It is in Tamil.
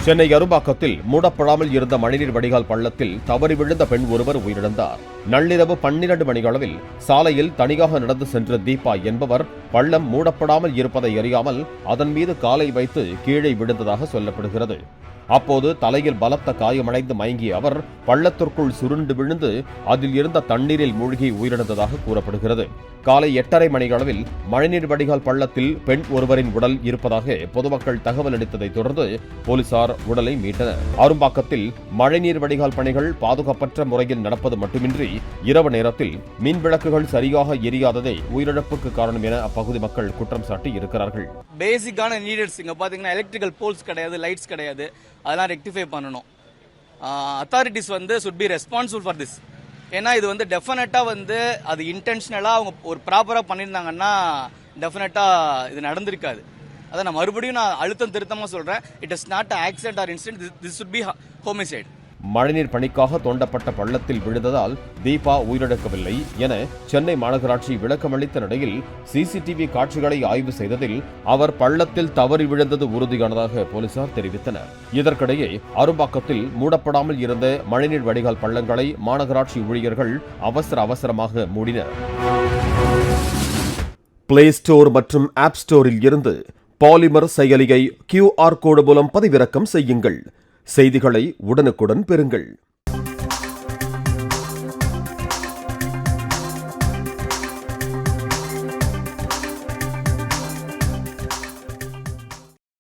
சென்னை அரும்பாக்கத்தில் மூடப்படாமல் இருந்த மழைநீர் வடிகால் பள்ளத்தில் தவறி விழுந்த பெண் ஒருவர் உயிரிழந்தார். நள்ளிரவு 12 மணியளவில் சாலையில் தனியாக நடந்து சென்ற தீபா என்பவர் பள்ளம் மூடப்படாமல் இருப்பதை அறியாமல் அதன் மீது காலை வைத்து கீழே விழுந்ததாக சொல்லப்படுகிறது. அப்போது தலையில் பலத்த காயமடைந்து மயங்கிய அவர் பள்ளத்திற்குள் சுருண்டு விழுந்து அதில் இருந்த தண்ணீரில் மூழ்கி உயிரிழந்ததாக கூறப்படுகிறது. காலை 8:30 மணியளவில் மழைநீர் வடிகால் பள்ளத்தில் பெண் ஒருவரின் உடல் இருப்பதாக பொதுமக்கள் தகவல் அளித்ததை தொடர்ந்து போலீசார் உடலை மீட்டனர். அரும்பாக்கத்தில் மழைநீர் வடிகால் பணிகள் பாதுகாப்பற்ற முறையில் நடப்பது மட்டுமின்றி இரவு நேரத்தில் மின் விளக்குகள் சரியாக எரியாததே உயிரிழப்புக்கு காரணம் என அப்பகுதி மக்கள் குற்றம் சாட்டி இருக்கிறார்கள். பேசிக்கான நீடட்ஸ் இங்க பாத்தீங்கன்னா எலக்ட்ரிக்கல் போல்ஸ் கிடையாது, லைட்ஸ் கிடையாது. அதெல்லாம் ரெக்டிஃபை பண்ணணும். Authorities should be responsible for this. ஏன்னா இது டெஃபினட்டா அது இன்டென்ஷனலா அவங்க ஒரு ப்ராப்பரா பண்ணியிருந்தாங்கன்னா டெஃபினட்டா இது நடந்திருக்காது. அதை நான் மறுபடியும் அழுத்தம் திருத்தமா சொல்றேன். It is not accident or incident. This should be homicide. மழைநீர் பணிக்காக தோண்டப்பட்ட பள்ளத்தில் விழுந்ததால் தீபா உயிரிழக்கவில்லை என சென்னை மாநகராட்சி விளக்கமளித்த நிலையில் சிசிடிவி காட்சிகளை ஆய்வு செய்ததில் அவர் பள்ளத்தில் தவறி விழுந்தது உறுதியானதாக போலீசார் தெரிவித்தனர். இதற்கிடையே அரும்பாக்கத்தில் மூடப்படாமல் இருந்த மழைநீர் வடிகால் பள்ளங்களை மாநகராட்சி ஊழியர்கள் அவசரமாக மூடினர். பிளே ஸ்டோர் மற்றும் ஆப் ஸ்டோரில் இருந்து பாலிமர் செயலியை QR கோடு மூலம் பதிவிறக்கம் செய்யுங்கள். செய்திகளை உடனுக்குடன் பெறுங்கள்.